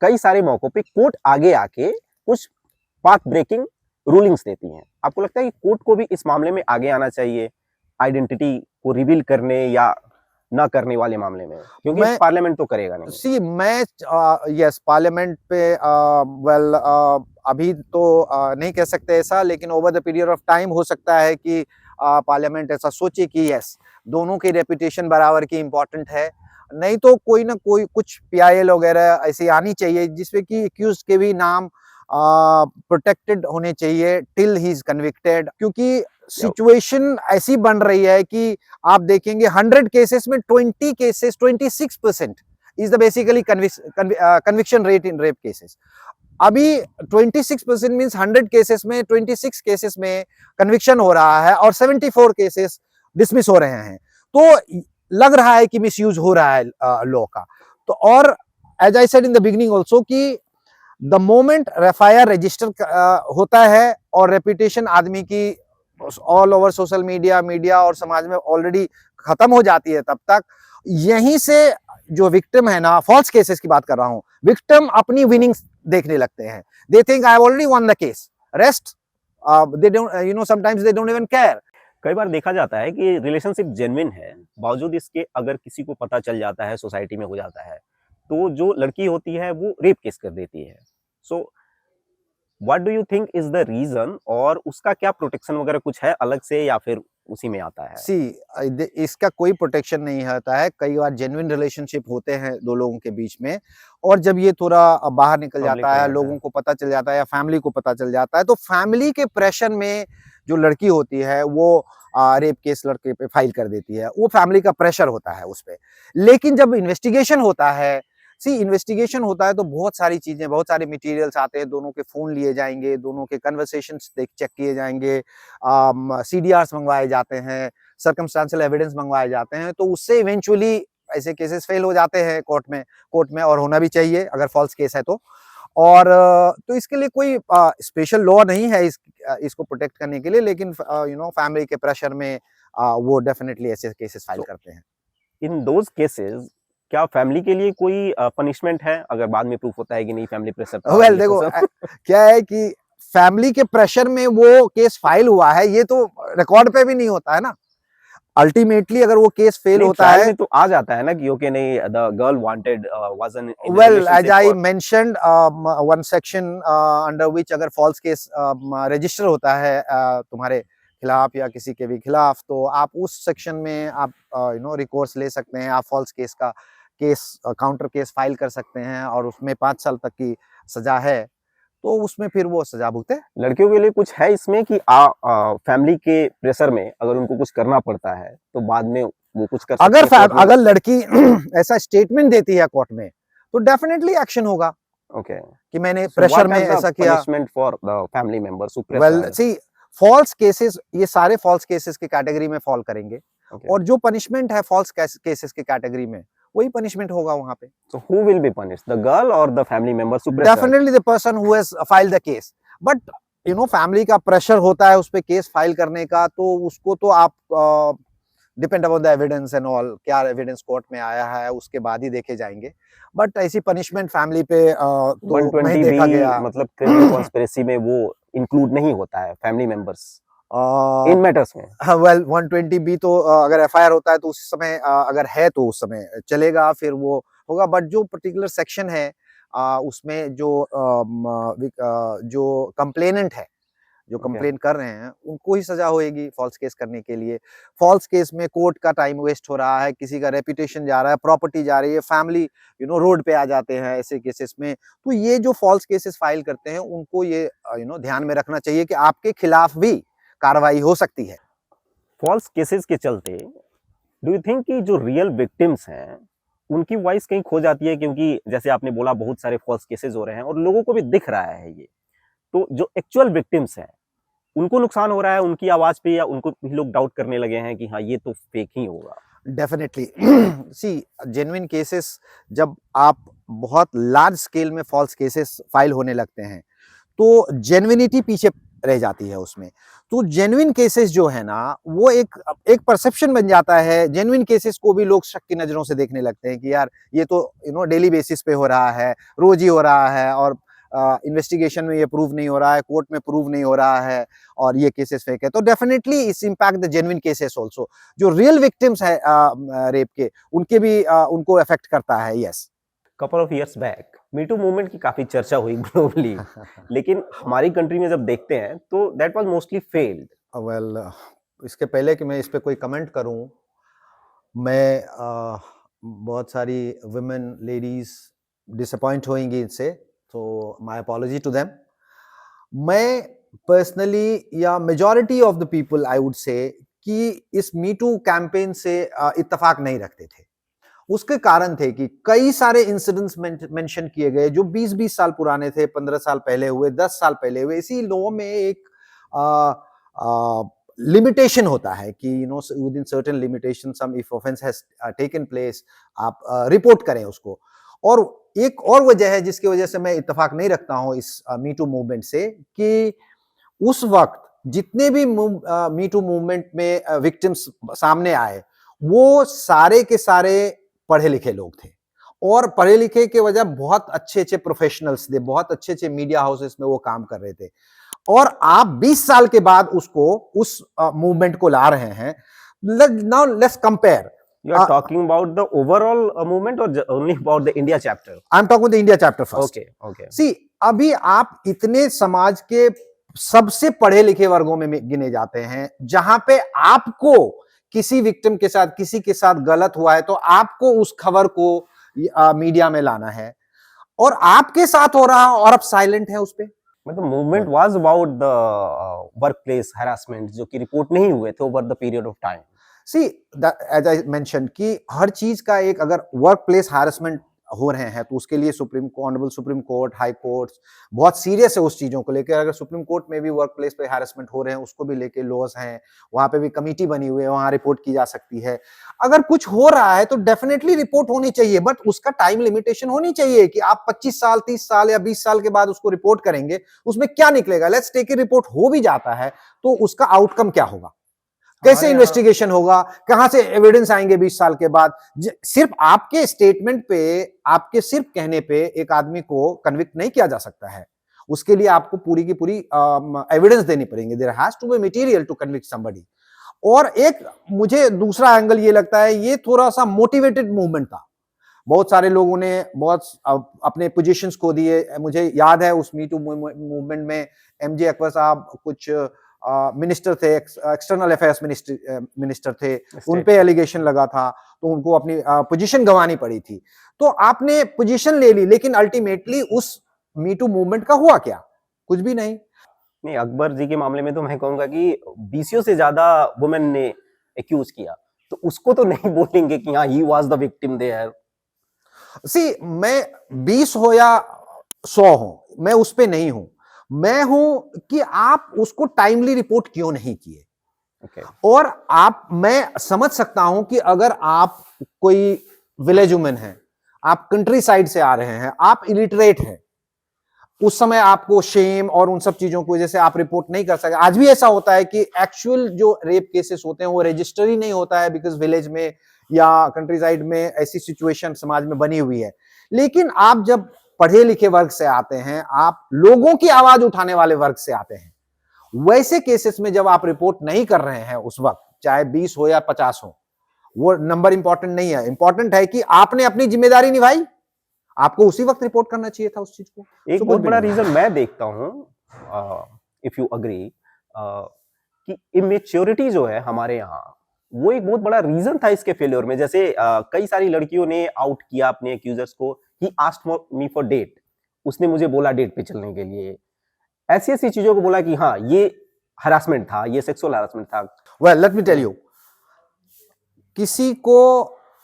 कई सारे मौकों पे कोर्ट आगे आके कुछ पाथ ब्रेकिंग रूलिंग्स देती हैं। आपको लगता है कि कोर्ट को भी इस मामले में आगे आना चाहिए, आइडेंटिटी को रिवील करने या ना करने वाले मामले में, क्योंकि पार्लियामेंट तो करेगा नहीं? सी मैं यस, पार्लियामेंट पे अभी तो नहीं कह सकते ऐसा, लेकिन over the period of time हो सकता है कि पार्लियामेंट ऐसा सोचे कि यस, दोनों की रेपुटेशन बराबर की इम्पोर्टेंट है। नहीं तो कोई ना कोई कुछ पीआईएल वगैरह ऐसी आनी चाहिए जिसमें कि एक्यूज के भी नाम प्रोटेक्टेड होने चाहिए टिल ही इज कन्विक्टेड, क्योंकि सिचुएशन ऐसी बन रही है कि आप देखेंगे 100 केसेस में 20 cases 26% is the basically conviction rate in rape cases. अभी 26% मींस 100 केसेस में 26 केसेस में कन्विक्शन हो रहा है और 74 केसेस डिसमिस हो रहे हैं। तो लग रहा है कि मिसयूज हो रहा है लॉ का। तो और as I said in the beginning also कि द मोमेंट एफआईआर रजिस्टर होता है और रेपुटेशन आदमी की ऑल ओवर सोशल मीडिया और समाज में ऑलरेडी खत्म हो जाती है, तब तक यहीं से जो विक्टिम है ना, फॉल्स केसेस की बात कर रहा हूं, विक्टिम अपनी विनिंग्स देखने लगते हैं। They think I have already one the case, rest they don't sometimes they don't even care. कई बार देखा जाता है कि रिलेशनशिप जेन्युइन है, बावजूद इसके अगर किसी को पता चल जाता है, सोसाइटी में हो जाता है, तो जो लड़की होती है वो रेप केस कर देती है। So what do you think is the reason, और उसका क्या प्रोटेक्शन वगैरह कुछ है अलग से या फिर उसी में आता है? इसका कोई प्रोटेक्शन नहीं होता है। कई बार जेन्युइन रिलेशनशिप होते हैं दो लोगों के बीच में, और जब ये थोड़ा बाहर निकल जाता है, लोगों को पता चल जाता है या फैमिली को पता चल जाता है, तो फैमिली के प्रेशर में जो लड़की होती है वो रेप केस लड़के पे फाइल कर देती है। वो फैमिली का प्रेशर होता है उस पे। लेकिन जब इन्वेस्टिगेशन होता है, इन्वेस्टिगेशन होता है तो बहुत सारी चीजें, बहुत सारे मटेरियल्स आते हैं, दोनों के फोन लिए जाएंगे, दोनों के कन्वर्सेशंस चेक किए जाएंगे, सीडीआर्स मंगवाए जाते हैं, सर्कमस्टेंशियल एविडेंस मंगवाए जाते हैं। तो उससे इवेंचुअली ऐसे केसेस फेल हो जाते हैं कोर्ट में, और होना भी चाहिए अगर फॉल्स केस है तो। और तो इसके लिए कोई स्पेशल लॉ नहीं है इसको प्रोटेक्ट करने के लिए, लेकिन फैमिली के प्रेशर में वो डेफिनेटली ऐसे केसेस फाइल करते हैं। इन दोज केसेस क्या फैमिली के लिए कोई पनिशमेंट है अगर बाद में प्रूफ होता है कि नहीं फैमिली प्रेशर था? वेल देखो क्या है कि फैमिली के प्रेशर में वो केस फाइल हुआ है, ये तो रिकॉर्ड पे भी नहीं होता है ना। अल्टीमेटली अगर वो केस फेल होता है तो आ जाता है ना कि ओके नहीं, the girl wanted was in well as I mentioned one section under which अगर फॉल्स केस रजिस्टर होता है तुम्हारे खिलाफ या किसी के भी खिलाफ, तो आप उस सेक्शन में आप रिकोर्स ले सकते हैं। आप फॉल्स केस का काउंटर केस फाइल कर सकते हैं और उसमें 5 साल तक की सजा है, तो उसमें फिर वो सजा भुगते। लड़कियों के लिए कुछ है इसमें कि फैमिली के प्रेशर में अगर उनको कुछ करना पड़ता है तो बाद में वो कुछ कर सकते हैं? अगर लड़की ऐसा स्टेटमेंट देती है कोर्ट में तो डेफिनेटली एक्शन होगा। ओके, कि मैंने प्रेशर में ऐसा किया। Punishment for the family members who well see false cases, ये सारे फॉल्स केसेस की कैटेगरी में फॉल करेंगे। और जो पनिशमेंट है फॉल्स केसेस की कैटेगरी में, वही पनिशमेंट होगा वहां पे। So who will be punished, the girl or the family members who pressure? Definitely the person who has filed the case, but family का प्रेशर होता है उस पे केस फाइल करने का, तो उसको तो आप depend upon the evidence and all, क्या एविडेंस कोर्ट में आया है उसके बाद ही देखे जाएंगे। बट ऐसी पनिशमेंट फैमिली पे तो नहीं देखा गया। मतलब क्रिमिनल कॉन्स्पिरेसी में वो इंक्लूड नहीं होता है फैमिली मेंबर्स इन मैटर्स में। वेल 120B तो अगर एफआईआर होता है तो उस समय अगर है तो उस समय चलेगा, फिर वो होगा। बट जो पर्टिकुलर सेक्शन है उसमें जो कंप्लेनेंट है, जो कंप्लेन कर रहे हैं, उनको ही सजा होएगी फॉल्स केस करने के लिए। फॉल्स केस में कोर्ट का टाइम वेस्ट हो रहा है, किसी का रेपुटेशन जा रहा है, प्रॉपर्टी जा रही है, फैमिली रोड पे आ जाते हैं ऐसे केसेस में। तो ये जो फॉल्स केसेस फाइल करते हैं उनको ये ध्यान में रखना चाहिए कि आपके खिलाफ भी कार्रवाई हो सकती है। फॉल्स केसेस के चलते डू यू थिंक कि जो रियल विक्टिम्स हैं उनकी वॉइस कहीं खो जाती है? क्योंकि जैसे आपने बोला बहुत सारे फॉल्स केसेस हो रहे हैं और लोगों को भी दिख रहा है ये, तो जो एक्चुअल विक्टिम्स हैं उनको नुकसान हो रहा है उनकी आवाज पे, या उनको भी लोग डाउट करने लगे हैं कि हाँ ये तो फेक ही होगा? डेफिनेटली सी जेन्युइन केसेस, जब आप बहुत लार्ज स्केल में फॉल्स केसेस फाइल होने लगते हैं तो जेन्युइनिटी पीछे रह जाती है उसमें। तो जेन्युइन केसेस जो है ना, वो एक परसेप्शन बन जाता है। जेन्युइन केसेस को भी लोग शक की नजरों से देखने लगते हैं कि यार ये तो डेली बेसिस पे हो रहा है, रोज ही हो रहा है, और इन्वेस्टिगेशन में ये प्रूव नहीं हो रहा है, कोर्ट में प्रूव नहीं हो रहा है, और ये केसेस फेक है। तो डेफिनेटली इस impact the genuine cases also. जो रियल विक्टिम्स है रेप के, उनके भी उनको अफेक्ट करता है। Yes. Couple of years back me too movement की काफी चर्चा हुई ग्लोबली, लेकिन हमारी कंट्री में जब देखते हैं तो that was mostly failed. Well, इसके पहले कि मैं इस पे कोई कमेंट करूं, मैं बहुत सारी वुमेन लेडीज डिसअपॉइंट होंगी इससे, तो माय अपॉलॉजी टू देम। मैं पर्सनली या majority of the people I would say कि इस मी टू कैंपेन से इत्तेफाक नहीं रखते थे। उसके कारण थे कि कई सारे इंसिडेंट्स मेंशन किए गए जो 20-20 साल पुराने थे, 15 साल पहले हुए, 10 साल पहले हुए। इसी लॉ में एक लिमिटेशन होता है कि within certain limitation some if offence has taken place, आप रिपोर्ट करें उसको। और एक और वजह है जिसकी वजह से मैं इत्तेफाक नहीं रखता हूं इस मी टू मूवमेंट से, कि उस वक्त जितने भी मी टू मूवमेंट में विक्टिम्स सामने आए, वो सारे के सारे पढ़े लिखे लोग थे, और पढ़े लिखे के वजह बहुत अच्छे अच्छे प्रोफेशनल्स थे, बहुत अच्छे अच्छे मीडिया हाउसेस में वो काम कर रहे थे। और आप 20 साल के बाद उसको उस मूवमेंट को ला रहे हैं। Now let's compare. You are talking about the overall movement or only about the India chapter? I am talking the India chapter first. Okay, okay. सी, अभी आप इतने समाज के सबसे पढ़े लिखे वर्गों में गिने जाते हैं, जहां पे आपको किसी विक्टिम के साथ, किसी के साथ गलत हुआ है तो आपको उस खबर को मीडिया में लाना है, और आपके साथ हो रहा और आप साइलेंट है उस पे। मतलब movement was about the workplace harassment जो कि रिपोर्ट नहीं हुए थे over the period of time. See, as I mention कि हर चीज का एक, अगर वर्क प्लेस हैरेसमेंट हो रहे हैं तो उसके लिए honourable supreme court, high court बहुत सीरियस है उस चीजों को लेकर। अगर सुप्रीम कोर्ट में भी वर्क प्लेस पे हैरेसमेंट हो रहे हैं, उसको भी लेके लॉज हैं, वहां पे भी कमिटी बनी हुई है, वहां रिपोर्ट की जा सकती है। अगर कुछ हो रहा है तो डेफिनेटली रिपोर्ट होनी चाहिए, बट उसका टाइम लिमिटेशन होनी चाहिए कि आप 25 साल, 30 साल या 20 साल के बाद उसको रिपोर्ट करेंगे, उसमें क्या निकलेगा। लेट्स टेक ए रिपोर्ट हो भी जाता है तो उसका आउटकम क्या होगा, कैसे इन्वेस्टिगेशन होगा, कहां से एविडेंस आएंगे 20 साल के बाद। सिर्फ आपके स्टेटमेंट पे, आपके सिर्फ कहने पे एक आदमी को कन्विक्ट नहीं किया जा सकता है। उसके लिए आपको पूरी की पूरी एविडेंस देनी पड़ेंगे। There has to be material to convict somebody. और एक मुझे दूसरा एंगल ये लगता है, ये थोड़ा सा मोटिवेटेड मूवमेंट था। बहुत सारे लोगों ने बहुत अपने पोजीशंस को दिए। मुझे याद है उस मी टू मूवमेंट में एमजे अकबर साहब कुछ मिनिस्टर थे, एक्सटर्नल अफेयर्स मिनिस्टर थे, उन पे एलिगेशन लगा था, तो उनको अपनी पोजीशन गंवानी पड़ी थी। तो आपने पोजीशन ले ली, लेकिन अल्टीमेटली उस मी टू मूवमेंट का हुआ क्या? कुछ भी नहीं। नहीं, अकबर जी के मामले में तो मैं कहूंगा कि 20 से ज्यादा वुमेन ने एक्यूज किया, तो उसको तो नहीं बोलेंगे कि हाँ he was the victim there. See, मैं 20 हो या 100 हो, मैं उस पे नहीं हूं। मैं हूं कि आप उसको टाइमली रिपोर्ट क्यों नहीं किए। Okay. और मैं समझ सकता हूं कि अगर आप कोई विलेज वुमेन है, आप कंट्री साइड से आ रहे हैं, आप इलिटरेट हैं, उस समय आपको शेम और उन सब चीजों की वजह से आप रिपोर्ट नहीं कर सकते। आज भी ऐसा होता है कि एक्चुअल जो रेप केसेस होते हैं वो रजिस्टर ही नहीं होता है, बिकॉज विलेज में या कंट्री साइड में ऐसी सिचुएशन समाज में बनी हुई है। लेकिन आप जब पढ़े लिखे वर्ग से आते हैं, आप लोगों की आवाज उठाने वाले वर्ग से आते हैं, वैसे केसेस में जब आप रिपोर्ट नहीं कर रहे हैं उस वक्त, चाहे 20 हो या 50 हो, वो नंबर इंपॉर्टेंट नहीं है। इंपॉर्टेंट है कि आपने अपनी जिम्मेदारी निभाई, आपको उसी वक्त रिपोर्ट करना चाहिए था उस चीज को। एक बहुत बड़ा रीजन मैं देखता हूं, इफ यू अग्री, कि इमेच्योरिटी जो है हमारे यहाँ, वो एक बहुत बड़ा रीजन था इसके फेलियर में। जैसे कई सारी लड़कियों ने आउट किया अपने एक्यूजर्स को, he asked me for date, उसने मुझे बोला डेट पे चलने के लिए। ऐसी ऐसी चीजों को बोला कि हाँ ये हरासमेंट था, ये सेक्सुअल हरासमेंट था। Well, let me tell you, किसी को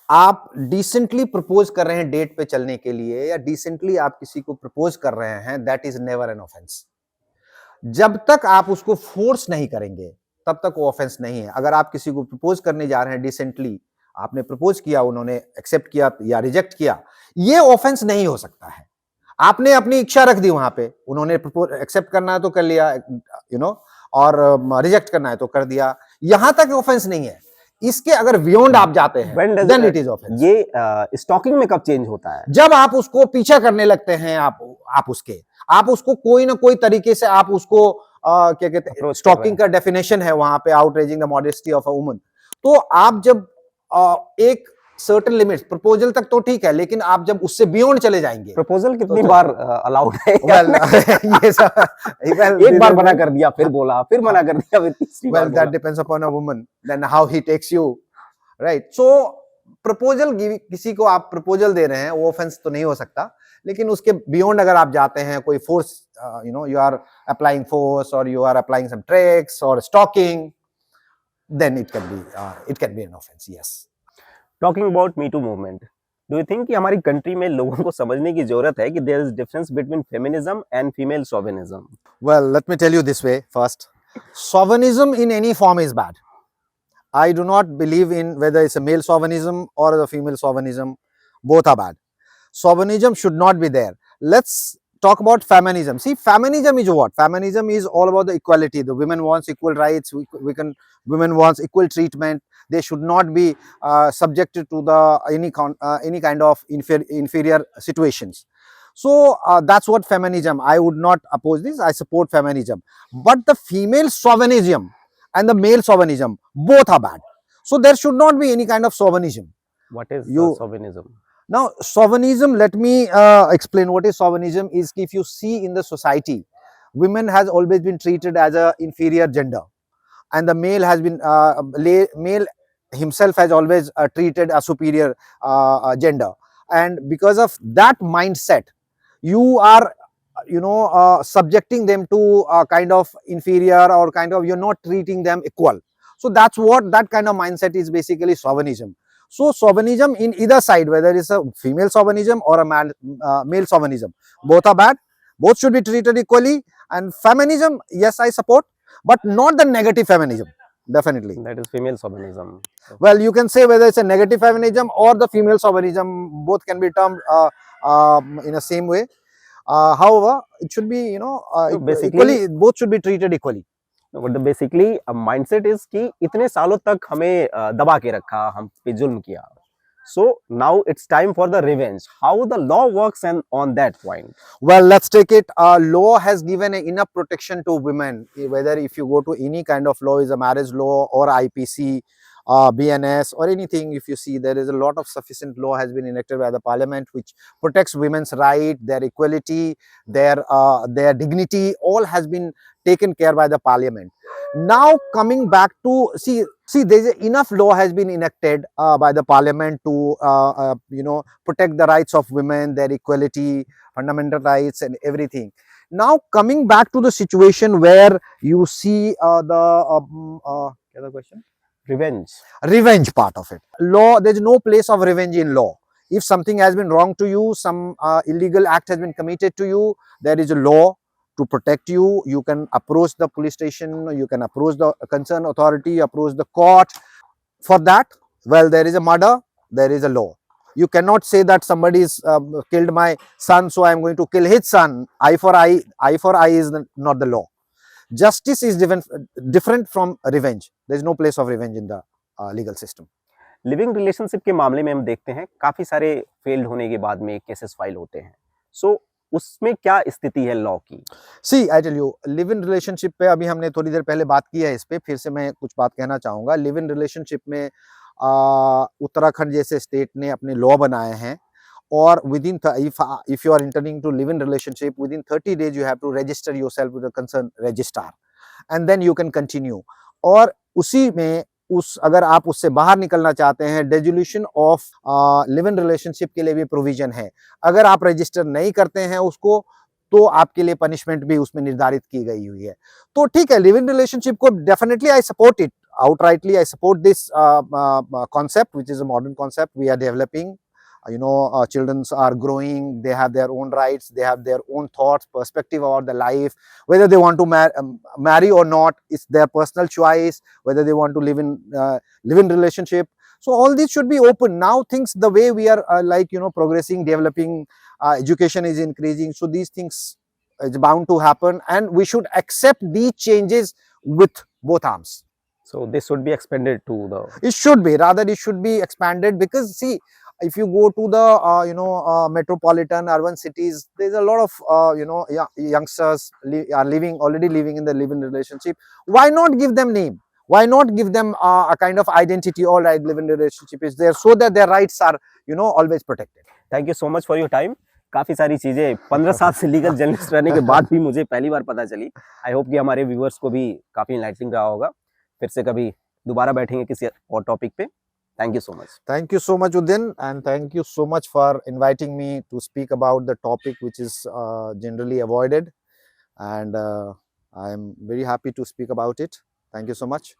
आप डिसेंटली प्रपोज कर रहे हैं डेट पे चलने के लिए, या डिसेंटली आप किसी को प्रपोज कर रहे हैं, that is never an offence. जब तक आप उसको फोर्स नहीं करेंगे तब तक वो ऑफेंस नहीं है। अगर आप किसी को प्रपोज करने जा रहे हैं डिसेंटली, आपने प्रपोज किया, उन्होंने एक्सेप्ट किया या रिजेक्ट किया, ये ऑफेंस नहीं हो सकता है। आपने अपनी इच्छा रख दी वहां पे, उन्होंने एक्सेप्ट करना है तो कर लिया, और रिजेक्ट करना है तो कर दिया, यहां तक ऑफेंस नहीं है। इसके अगर बियॉन्ड आप जाते हैं, देन इट इज ऑफेंस। ये स्टॉकिंग में कब चेंज होता है? जब आप उसको पीछा करने लगते हैं, आप उसको कोई ना कोई तरीके से आप उसको क्या कहते हैं, स्टॉकिंग का डेफिनेशन है वहां पे, outraging the modesty of a woman. तो आप जब एक सर्टेन लिमिट्स, प्रपोजल तक तो ठीक है, लेकिन आप जब उससे बियॉन्ड चले जाएंगे, प्रपोजल कितनी तो- बार अलाउड है? well ये सब well, एक बार मना कर दिया, फिर बोला, फिर मना कर दिया, फिर तीसरी बार well बोला। that depends upon a woman, then how he takes you, right? So proposal, किसी को आप प्रपोजल दे रहे हैं, वो ऑफेंस तो नहीं हो सकता, लेकिन उसके बियॉन्ड अगर आप जाते हैं, कोई force, you are applying force or you are applying some tricks or stalking, then it can be an offense, yes. Talking about me too movement, do you think कि हमारी कंट्री में लोगों को समझने की जरूरत है कि there is difference between feminism and female chauvinism? Well, let me tell you this way first. Chauvinism in any form is bad. I do not believe in whether it's a male chauvinism or a female chauvinism. Both are bad. Chauvinism should not be there. Let's talk about feminism. See, feminism is what? Feminism is all about the equality. The women wants equal rights. Women wants equal treatment. They should not be subjected to the any kind of inferior situations. So that's what feminism. I would not oppose this. I support feminism. But the female chauvinism and the male chauvinism, both are bad. So there should not be any kind of chauvinism. What is chauvinism? Now, chauvinism, let me explain what is chauvinism. Is if you see in the society, women has always been treated as a inferior gender, and the male has been male himself has always treated a superior gender. And because of that mindset, you are subjecting them to a kind of inferior, or kind of, you're not treating them equal. So that's what that kind of mindset is, basically chauvinism. So chauvinism in either side, whether it's a female chauvinism or a male chauvinism, both are bad. Both should be treated equally. And feminism, yes, I support, but not the negative feminism. Definitely. That is female chauvinism. Well, you can say whether it's a negative feminism or the female chauvinism, both can be termed in the same way. However, it should be, equally, both should be treated equally. But basically mindset is कि इतने सालों तक हमें दबा के रखा, हम पे जुल्म किया. So now it's time for the revenge. How the law works and on that point? Well, let's take it. Law has given enough protection to women. Whether if you go to any kind of law, is a marriage law or IPC, BNS or anything, if you see, there is a lot of sufficient law has been enacted by the parliament, which protects women's right, their equality, their dignity, all has been taken care by the parliament. Now coming back to see there is enough law has been enacted by the parliament to protect the rights of women, their equality, fundamental rights and everything. Now coming back to the situation where you see the question, revenge part of it. Law, there is no place of revenge in law. If something has been wrong to you, some illegal act has been committed to you, there is a law to protect you. You can approach the police station, you can approach the concerned authority, approach the court. For that, well, there is a murder, there is a law. You cannot say that somebody is killed my son, so I am going to kill his son. Eye for eye is not the law. Justice is different from revenge. There is no place of revenge in the legal system. Living relationship के मामले में हम देखते हैं काफी सारे फेल्ड होने के बाद में केसेस फाइल होते हैं. सो उसमें क्या स्थिति है लॉ की? See I tell you, live in relationship पे अभी हमने थोड़ी देर पहले बात की है, इस पे फिर से मैं कुछ बात कहना चाहूँगा. लिव इन रिलेशनशिप में उत्तराखंड जैसे स्टेट ने अपने लॉ बनाए हैं, और within if you are intending to live in relationship, within 30 days you have to register yourself with the concerned registrar, and then you can continue. और उसी में अगर आप उससे बाहर निकलना चाहते हैं, dissolution of live in relationship के लिए भी प्रोविजन है. अगर आप रजिस्टर नहीं करते हैं उसको, तो आपके लिए पनिशमेंट भी उसमें निर्धारित की गई हुई है. तो ठीक है, लिव इन रिलेशनशिप को definitely I support it outrightly. I support this concept, which is a modern concept we are developing. Children are growing, they have their own rights, they have their own thoughts, perspective about the life, whether they want to marry or not, it's their personal choice, whether they want to live in relationship. So all these should be open. Now things, the way we are progressing, developing, education is increasing, so these things is bound to happen, and we should accept these changes with both arms. So this should be expanded to the... It should be, rather it should be expanded, because see, if you go to the metropolitan urban cities, there's a lot of youngsters are already living in the live-in relationship. Why not give them name? why not give them a kind of identity? All right, live in relationship is there, so that their rights are, you know, always protected. Thank you so much for your time. काफी सारी चीजें 15 साल से लीगल जर्नलिस्ट रहने के बाद भी मुझे पहली बार पता चली। आई होप कि हमारे व्यूअर्स को भी काफी इनलाइटनिंग रहा होगा। फिर से कभी दोबारा बैठेंगे किसी और टॉपिक पे। Thank you so much. Thank you so much, Udin, and thank you so much for inviting me to speak about the topic which is generally avoided, and I am very happy to speak about it. Thank you so much.